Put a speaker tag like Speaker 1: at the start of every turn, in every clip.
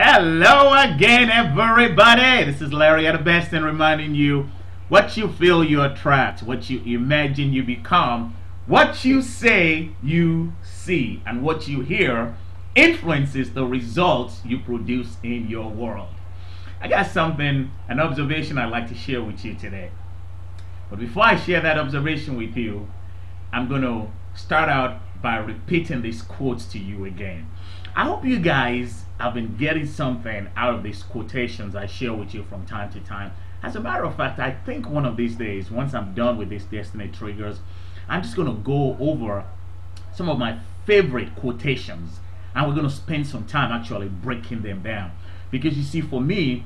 Speaker 1: Hello again, everybody. This is Larry at the best and reminding you what you feel you attract, what you imagine you become, what you say you see, and what you hear influences the results you produce in your world. I got something, an observation I'd like to share with you today. But before I share that observation with you, I'm going to start out by repeating these quotes to you again. I hope you guys have been getting something out of these quotations I share with you from time to time. As a matter of fact, I think one of these days, once I'm done with these Destiny Triggers, I'm just going to go over some of my favorite quotations, and we're going to spend some time actually breaking them down. Because you see, for me,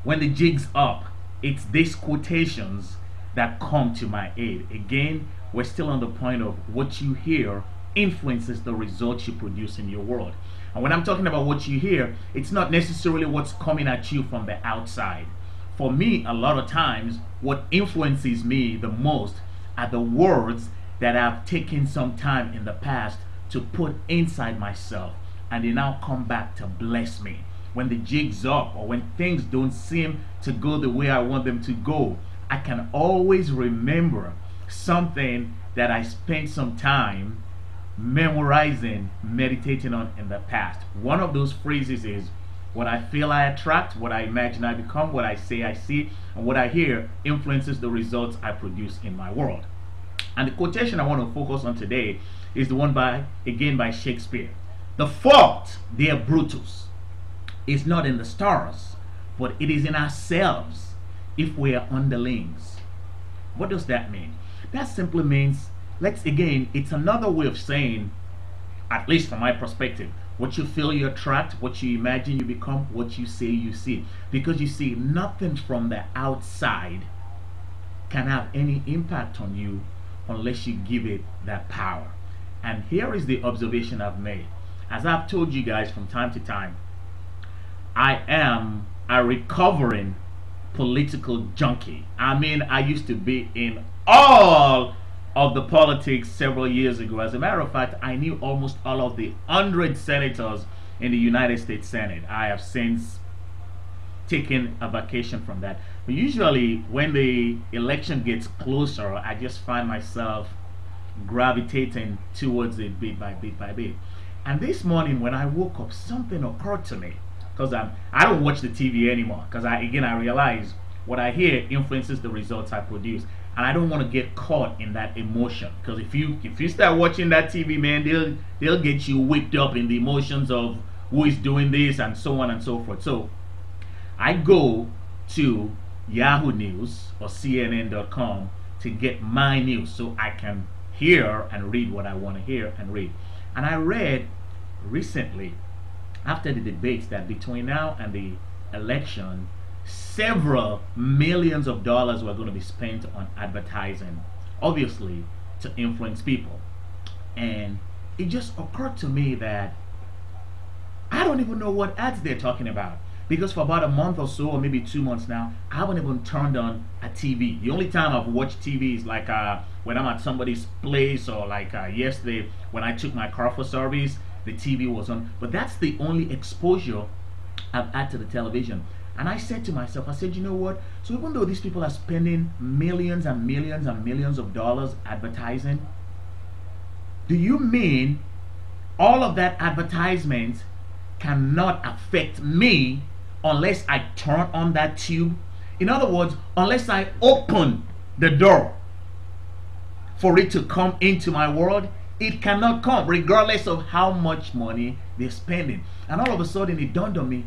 Speaker 1: when the jig's up, it's these quotations that come to my aid. Again, we're still on the point of what you hear influences the results you produce in your world. And when I'm talking about what you hear, it's not necessarily what's coming at you from the outside. For me, a lot of times, what influences me the most are the words that I've taken some time in the past to put inside myself, and they now come back to bless me. When the jig's up, or when things don't seem to go the way I want them to go, I can always remember something that I spent some time memorizing, meditating on in the past. One of those phrases is, what I feel I attract, what I imagine I become, what I say I see, and what I hear influences the results I produce in my world. And the quotation I want to focus on today is the one by Shakespeare. The fault, dear Brutus, is not in the stars, but it is in ourselves if we are underlings. What does that mean? That simply means, it's another way of saying, at least from my perspective, what you feel you attract, what you imagine you become, what you say you see. Because you see, nothing from the outside can have any impact on you unless you give it that power. And here is the observation I've made. As I've told you guys from time to time, I am a recovering political junkie. I mean, I used to be in all of the politics several years ago. As a matter of fact, I knew almost all of the 100 senators in the United States Senate. I have since taken a vacation from that. But usually when the election gets closer, I just find myself gravitating towards it bit by bit by bit. And this morning when I woke up, something occurred to me. Because I don't watch the TV anymore. Because I realize what I hear influences the results I produce. And I don't want to get caught in that emotion. Because if you start watching that TV, man, they'll get you whipped up in the emotions of who is doing this and so on and so forth. So I go to Yahoo News or CNN.com to get my news so I can hear and read what I want to hear and read. And I read recently, after the debates, that between now and the election, several millions of dollars were going to be spent on advertising, obviously to influence people. And it just occurred to me that I don't even know what ads they're talking about, because for about a month or so, or maybe 2 months now, I haven't even turned on a TV. The only time I've watched TV is like when I'm at somebody's place, or like yesterday when I took my car for service, the TV was on. But that's the only exposure I've had to the television. And I said to myself, I said, you know what? So even though these people are spending millions and millions and millions of dollars advertising, do you mean all of that advertisement cannot affect me unless I turn on that tube? In other words, unless I open the door for it to come into my world, it cannot come, regardless of how much money they're spending. And all of a sudden it dawned on me,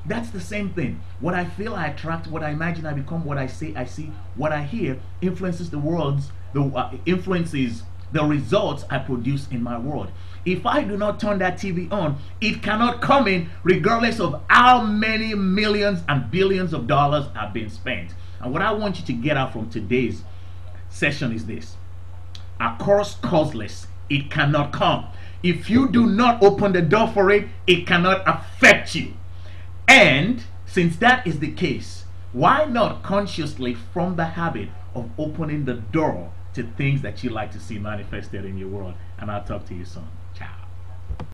Speaker 1: that's the same thing. What I feel I attract, what I imagine I become, what I say I see, what I hear influences influences the results I produce in my world. If I do not turn that TV on, it cannot come in, regardless of how many millions and billions of dollars have been spent. And what I want you to get out from today's session is this: a curse causeless, it cannot come. If you do not open the door for it, it cannot affect you. And since that is the case, why not consciously form the habit of opening the door to things that you like to see manifested in your world? And I'll talk to you soon.